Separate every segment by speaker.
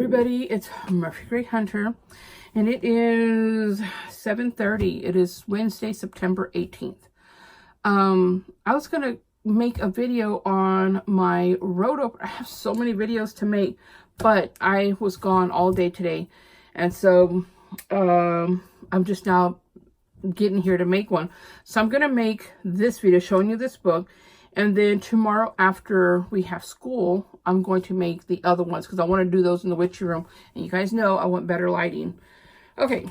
Speaker 1: everybody, it's Murphy Gray Hunter, and it is 7:30. It is Wednesday, September 18th. I was gonna make a video on my road opener. I have so many videos to make, but I was gone all day today, and so I'm just now getting here to make one. So I'm gonna make this video showing you this book, and then tomorrow after we have school, I'm going to make the other ones because I want to do those in the witchy room. And you guys know I want better lighting. Okay,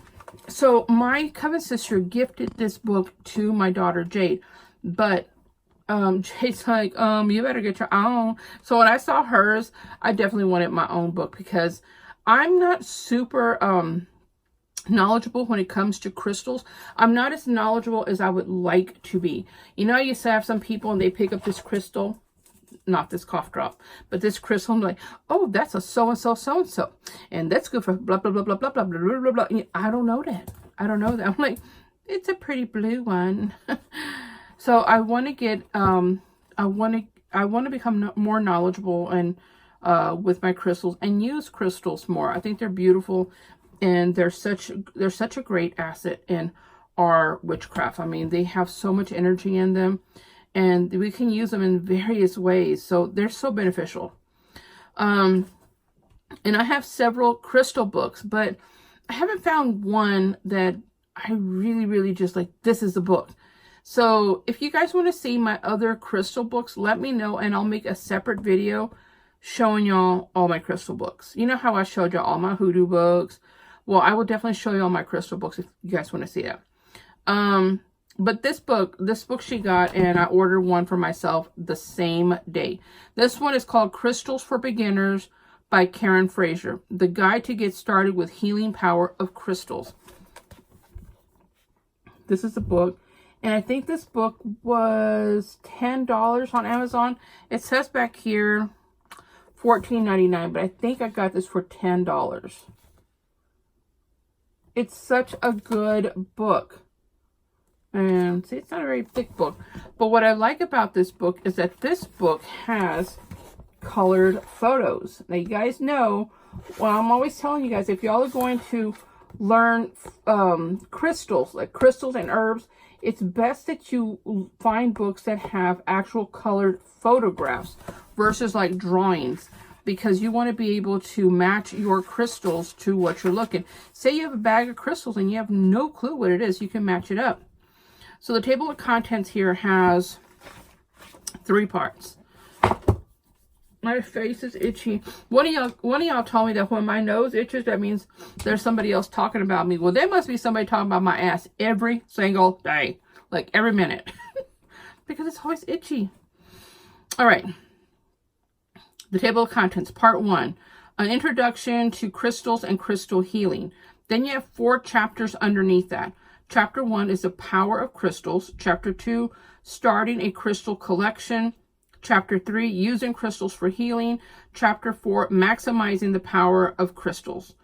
Speaker 1: so my coven sister gifted this book to my daughter Jade, but Jade's like, you better get your own. So when I saw hers, I definitely wanted my own book because I'm not super knowledgeable when it comes to crystals. I'm not as knowledgeable as I would like to be. You know, you have some people and they pick up this crystal, not this cough drop, but this crystal, and like, oh, that's a so-and-so, so-and-so, and that's good for blah, blah, blah, blah, blah, blah, blah, blah, blah, blah. I don't know that. I don't know that. I'm like, it's a pretty blue one. So I want to get, I want to become more knowledgeable and with my crystals and use crystals more. I think they're beautiful. And they're such a great asset in our witchcraft. I mean, they have so much energy in them, and we can use them in various ways. So they're so beneficial. And I have several crystal books, but I haven't found one that I really just like, this is the book. So if you guys want to see my other crystal books, let me know, and I'll make a separate video showing y'all all my crystal books. You know how I showed y'all all my hoodoo books? Well, I will definitely show you all my crystal books if you guys want to see that. But this book she got, and I ordered one for myself the same day. This one is called Crystals for Beginners by Karen Fraser. The Guide to Get Started with Healing Power of Crystals. This is the book. And I think this book was $10 on Amazon. It says back here $14.99, but I think I got this for $10. It's such a good book. And see, it's not a very thick book. But what I like about this book is that this book has colored photos. Now, you guys know, well, I'm always telling you guys, if y'all are going to learn crystals, like crystals and herbs, it's best that you find books that have actual colored photographs versus like drawings, because you want to be able to match your crystals to what you're looking. Say you have a bag of crystals and you have no clue what it is, you can match it up. So the table of contents here has 3 parts. My face is itchy. One of y'all told me that when my nose itches, that means there's somebody else talking about me. Well, there must be somebody talking about my ass every single day, like every minute, because it's always itchy. All right. The table of contents, part 1, an introduction to crystals and crystal healing. Then you have 4 chapters underneath that. Chapter 1 is the power of crystals. Chapter 2, starting a crystal collection. Chapter 3, using crystals for healing. Chapter 4, maximizing the power of crystals.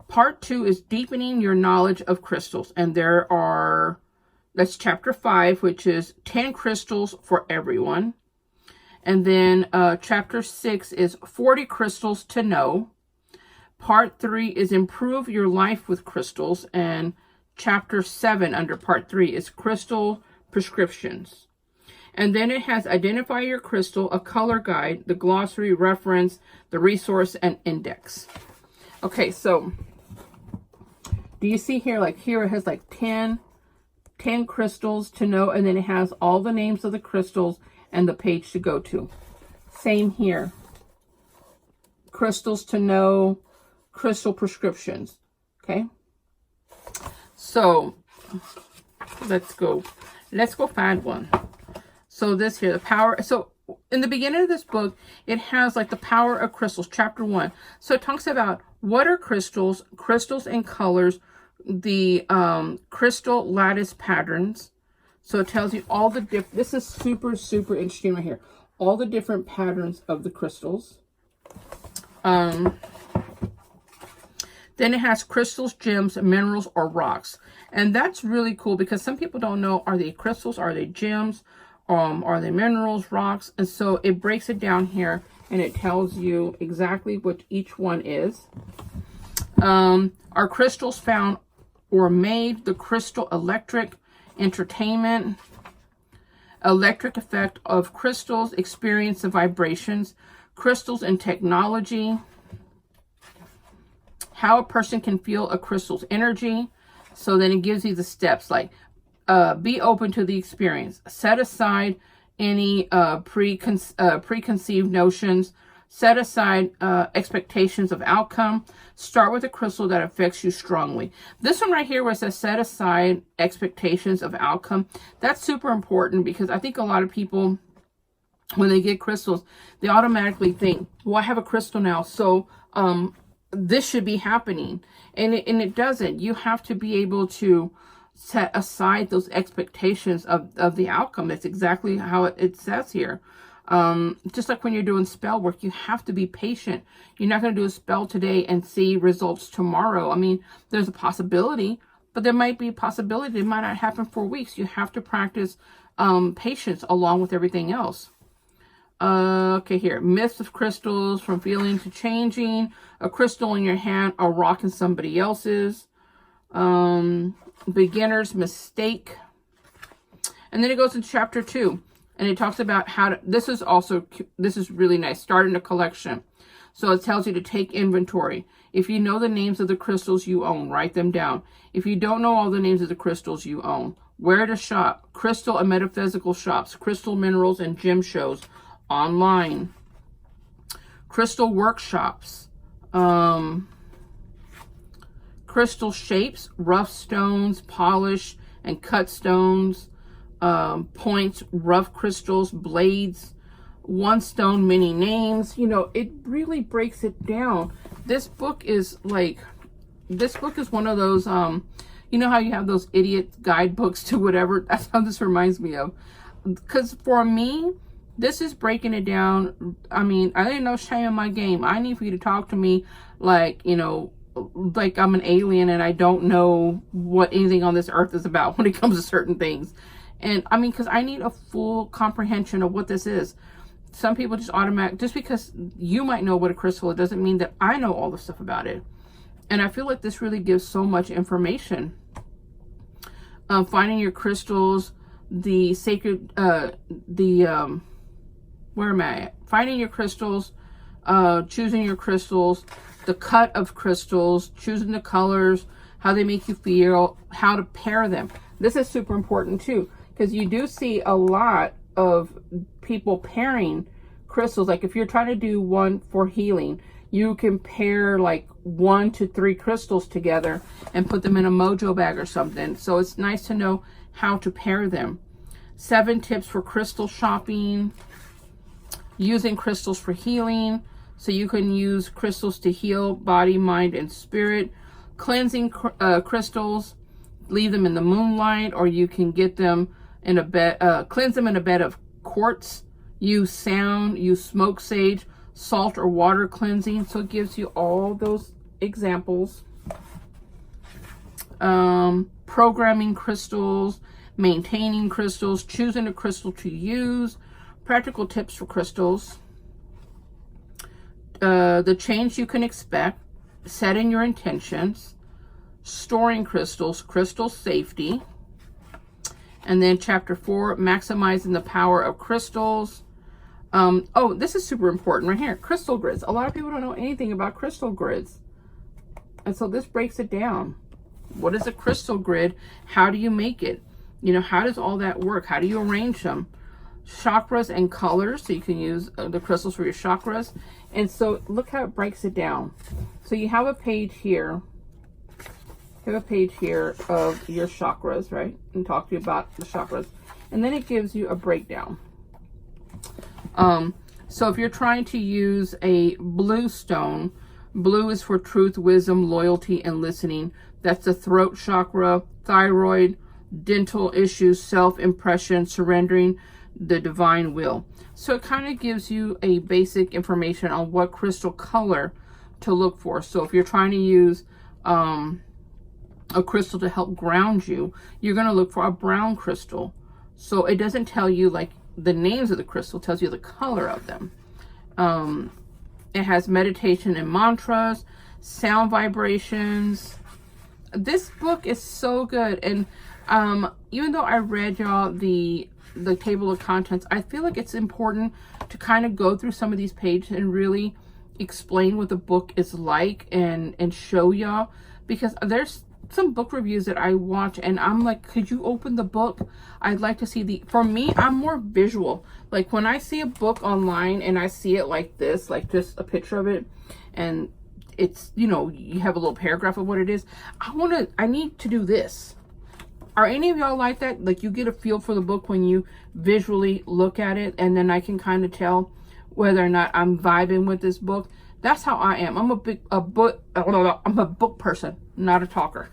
Speaker 1: Part 2 is deepening your knowledge of crystals. And that's chapter 5, which is 10 crystals for everyone. And then chapter 6 is 40 crystals to know. Part 3 is improve your life with crystals. And chapter 7 under part 3 is crystal prescriptions. And then it has identify your crystal, a color guide, the glossary, reference, the resource, and index. Okay, so do you see here, like here it has like 10 crystals to know, and then it has all the names of the crystals and the page to go to. Same here. Crystals to know, crystal prescriptions. Okay. So let's go find one. So this here, the power. So in the beginning of this book, it has like the power of crystals, chapter 1. So it talks about what are crystals, crystals and colors, the crystal lattice patterns. So it tells you all the different, this is super interesting right here. All the different patterns of the crystals. Then it has crystals, gems, minerals, or rocks. And that's really cool because some people don't know, are they crystals, are they gems, are they minerals, rocks? And so it breaks it down here and it tells you exactly what each one is. Are crystals found or made? The crystal electric entertainment, electric effect of crystals, experience of vibrations, crystals and technology, how a person can feel a crystal's energy. So then it gives you the steps, like be open to the experience, set aside any preconceived notions, set aside expectations of outcome, start with a crystal that affects you strongly. This one right here where it says set aside expectations of outcome, that's super important, because I think a lot of people, when they get crystals, they automatically think, well, I have a crystal now, so this should be happening. And it doesn't. You have to be able to set aside those expectations of the outcome. That's exactly how it says here. Just like when you're doing spell work, you have to be patient. You're not going to do a spell today and see results tomorrow. I mean, there's a possibility, but there might be a possibility it might not happen for weeks. You have to practice patience along with everything else. Okay, here. Myths of crystals, from feeling to changing. A crystal in your hand, a rock in somebody else's. Beginner's mistake. And then it goes into chapter 2. And it talks about how to, this is really nice, starting a collection. So it tells you to take inventory. If you know the names of the crystals you own, write them down. If you don't know all the names of the crystals you own, where to shop, crystal and metaphysical shops, crystal minerals and gem shows online, crystal workshops, crystal shapes, rough stones, polish and cut stones, points, rough crystals, blades, one stone, many names. You know, it really breaks it down. This book is one of those, you know how you have those idiot guidebooks to whatever? That's how this reminds me of. Because for me, this is breaking it down. I mean, I ain't no shame in my game. I need for you to talk to me like, you know, like I'm an alien and I don't know what anything on this earth is about when it comes to certain things. And I mean, because I need a full comprehension of what this is. Some people just because you might know what a crystal is, doesn't mean that I know all the stuff about it. And I feel like this really gives so much information. Finding your crystals, the sacred, where am I at? Finding your crystals, choosing your crystals, the cut of crystals, choosing the colors, how they make you feel, how to pair them. This is super important too, because you do see a lot of people pairing crystals. Like if you're trying to do one for healing, you can pair like 1 to 3 crystals together and put them in a mojo bag or something. So it's nice to know how to pair them. 7 tips for crystal shopping. Using crystals for healing. So you can use crystals to heal body, mind, and spirit. Cleansing crystals. Leave them in the moonlight, or you can get them in a bed, cleanse them in a bed of quartz. Use sound, use smoke sage, salt or water cleansing. So it gives you all those examples. Programming crystals, maintaining crystals, choosing a crystal to use, practical tips for crystals, the change you can expect, setting your intentions, storing crystals, crystal safety, and then chapter 4, maximizing the power of crystals. Oh, this is super important right here. Crystal grids. A lot of people don't know anything about crystal grids. And so this breaks it down. What is a crystal grid? How do you make it? You know, how does all that work? How do you arrange them? Chakras and colors. So you can use the crystals for your chakras. And so look how it breaks it down. So you have a page here. You have a page here of your chakras, right? And talk to you about the chakras. And then it gives you a breakdown. So if you're trying to use a blue stone, blue is for truth, wisdom, loyalty, and listening. That's the throat chakra, thyroid, dental issues, self-impression, surrendering the divine will. So it kind of gives you a basic information on what crystal color to look for. So if you're trying to use a crystal to help ground you, you're going to look for a brown crystal. So it doesn't tell you like the names of the crystal, it tells you the color of them. It has meditation and mantras, sound vibrations. This book is so good. And even though I read y'all the table of contents, I feel like it's important to kind of go through some of these pages and really explain what the book is like and show y'all, because there's some book reviews that I watch and I'm like, could you open the book? I'd like to see for me, I'm more visual. Like when I see a book online and I see it like this, like just a picture of it, and it's, you know, you have a little paragraph of what it is. I need to do this. Are any of y'all like that? Like you get a feel for the book when you visually look at it, and then I can kind of tell whether or not I'm vibing with this book. That's how I am. I'm a book person, not a talker.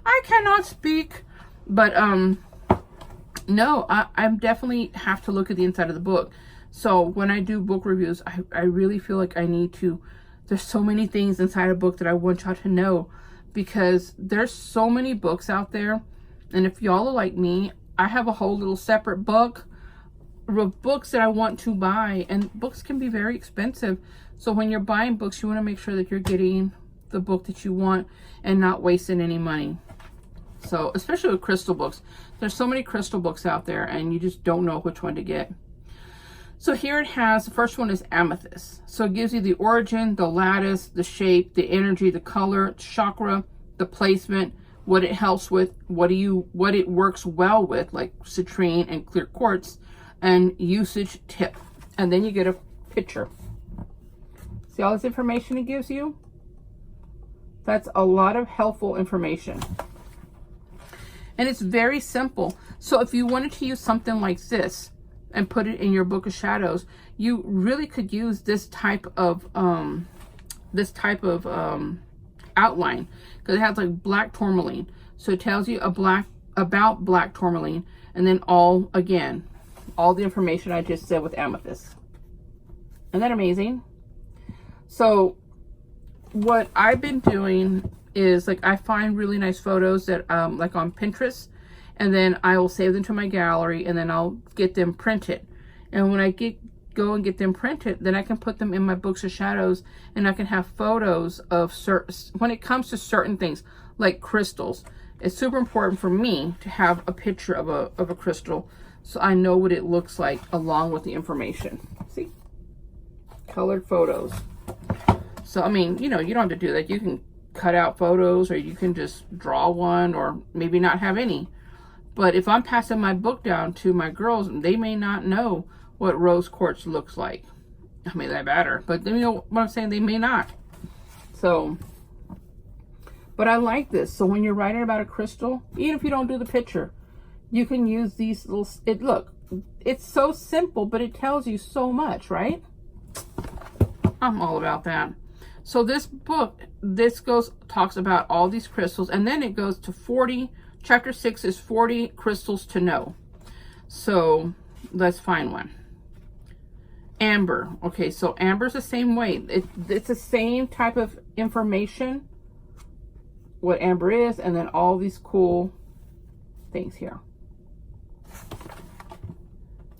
Speaker 1: I cannot speak, but no, I definitely have to look at the inside of the book. So when I do book reviews, I really feel like I need to. There's so many things inside a book that I want y'all to know, because there's so many books out there. And if y'all are like me, I have a whole little separate book of books that I want to buy, and books can be very expensive. So when you're buying books, you want to make sure that you're getting the book that you want and not wasting any money. So especially with crystal books, there's so many crystal books out there and you just don't know which one to get. So here it has, the first one is amethyst. So it gives you the origin, the lattice, the shape, the energy, the color, chakra, the placement, what it helps with, what it works well with, like citrine and clear quartz, and usage tip. And then you get a picture. See all this information it gives you? That's a lot of helpful information. And it's very simple. So if you wanted to use something like this and put it in your Book of Shadows, you really could use this type of outline, because it has like black tourmaline. So it tells you about black tourmaline, and then all the information I just said with amethyst. Isn't that amazing? So what I've been doing is, like, I find really nice photos that like on Pinterest, and then I will save them to my gallery, and then I'll get them printed. And when I go and get them printed, then I can put them in my Books of Shadows, and I can have photos of when it comes to certain things like crystals. It's super important for me to have a picture of a crystal, so I know what it looks like along with the information. See? Colored photos. So, I mean, you know, you don't have to do that. You can cut out photos, or you can just draw one, or maybe not have any. But if I'm passing my book down to my girls, they may not know what rose quartz looks like. I mean, they better, but you know what I'm saying? They may not. So, but I like this. So when you're writing about a crystal, even if you don't do the picture, you can use these little, look, it's so simple, but it tells you so much, right? I'm all about that. So this book, talks about all these crystals, and then it goes to 40, chapter 6 is 40 crystals to know. So let's find one. Amber. Okay, so amber's the same way. It's the same type of information, what amber is, and then all these cool things here.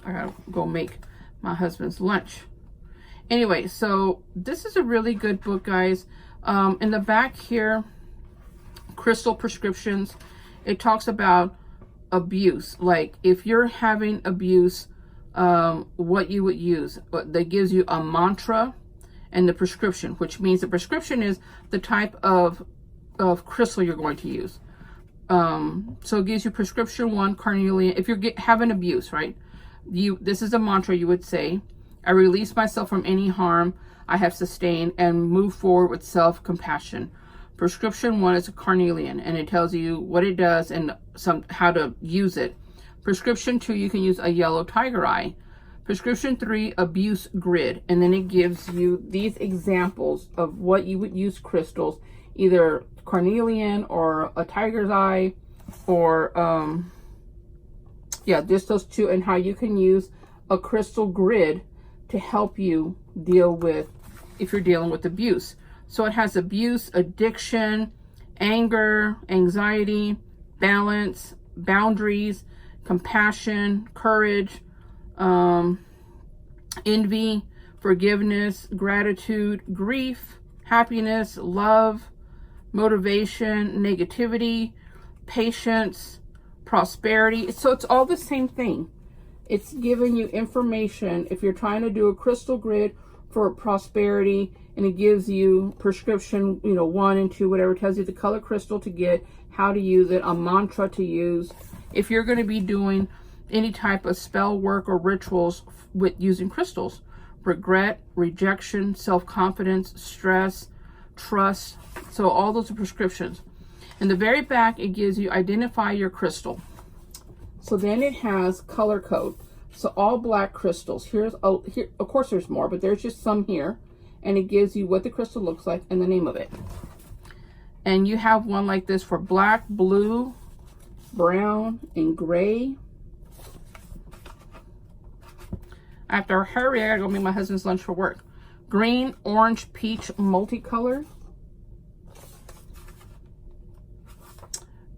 Speaker 1: I gotta go make my husband's lunch. Anyway, so this is a really good book, guys. In the back here, crystal prescriptions, it talks about abuse. Like if you're having abuse, what you would use. That gives you a mantra and the prescription, which means the prescription is the type of crystal you're going to use. So it gives you prescription 1, carnelian. If you're having abuse, right? This is a mantra you would say. I release myself from any harm I have sustained and move forward with self-compassion. Prescription 1 is a carnelian, and it tells you what it does and how to use it. Prescription 2, you can use a yellow tiger eye. Prescription 3, abuse grid, and then it gives you these examples of what you would use crystals, either carnelian or a tiger's eye, or just those two, and how you can use a crystal grid to help you deal with, if you're dealing with abuse. So it has abuse, addiction, anger, anxiety, balance, boundaries, compassion, courage, envy, forgiveness, gratitude, grief, happiness, love, motivation, negativity, patience, prosperity. So it's all the same thing. It's giving you information if you're trying to do a crystal grid for prosperity, and it gives you prescription, 1 and 2, whatever. It tells you the color crystal to get, how to use it, a mantra to use. If you're going to be doing any type of spell work or rituals with using crystals, regret, rejection, self-confidence, stress, trust. So all those are prescriptions. In the very back, it gives you identify your crystal. So then it has color code. So all black crystals. Here, of course there's more, but there's just some here. And it gives you what the crystal looks like and the name of it. And you have one like this for black, blue, brown, and gray. I have to hurry. I gotta go make my husband's lunch for work. Green, orange, peach, multicolor.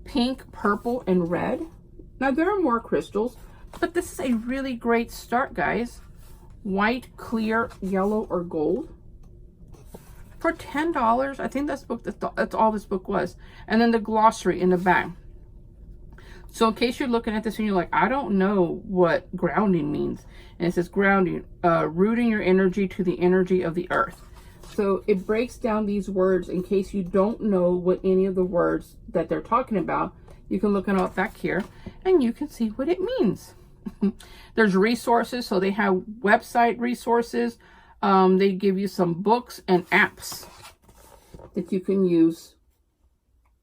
Speaker 1: Pink, purple, and red. Now there are more crystals, but this is a really great start, guys. White, clear, yellow, or gold. For $10, I think that's all this book was. And then the glossary in the back. So in case you're looking at this and you're like, I don't know what grounding means. And it says grounding, rooting your energy to the energy of the earth. So it breaks down these words in case you don't know what any of the words that they're talking about. You can look it up back here and you can see what it means. There's resources. So they have website resources. They give you some books and apps that you can use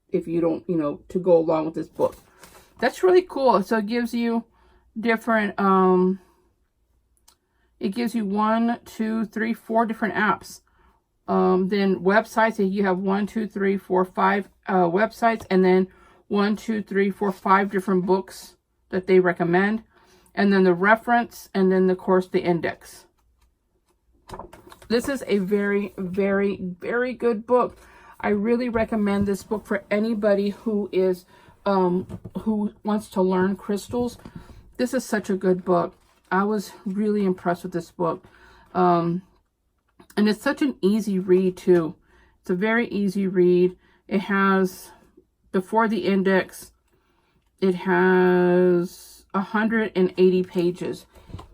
Speaker 1: if you don't, to go along with this book. That's really cool. So it gives you different, it gives you 1, 2, 3, 4 different apps. Then websites, you have 1, 2, 3, 4, 5 websites, and then 1, 2, 3, 4, 5 different books that they recommend. And then the reference, and then of course the index. This is a very, very, very good book. I really recommend this book for anybody who is who wants to learn crystals. This is such a good book. I was really impressed with this book. And it's such an easy read too. It's a very easy read. It has, before the index, it has 180 pages.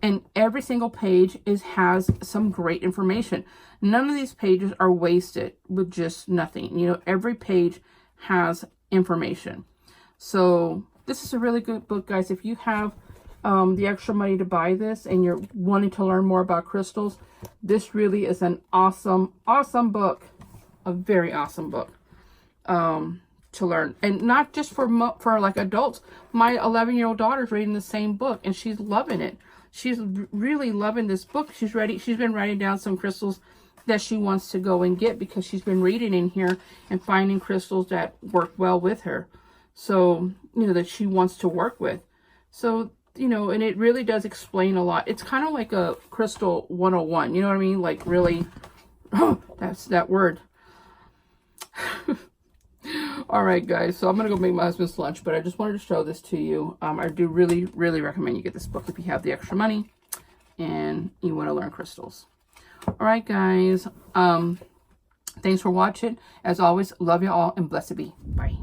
Speaker 1: And every single page has some great information. None of these pages are wasted with just nothing. Every page has information. So this is a really good book, guys. If you have the extra money to buy this and you're wanting to learn more about crystals, this really is an awesome, awesome book. A very awesome book to learn. And not just for like adults. My 11-year-old daughter's reading the same book and she's loving it. She's really loving this book. She's been writing down some crystals that she wants to go and get because she's been reading in here and finding crystals that work well with her. So, that she wants to work with. So, and it really does explain a lot. It's kind of like a crystal 101. You know what I mean? Like really, that's that word. All right, guys. So I'm going to go make my husband's lunch, but I just wanted to show this to you. I do really, really recommend you get this book if you have the extra money and you want to learn crystals. All right, guys. Thanks for watching. As always, love you all and blessed be. Bye.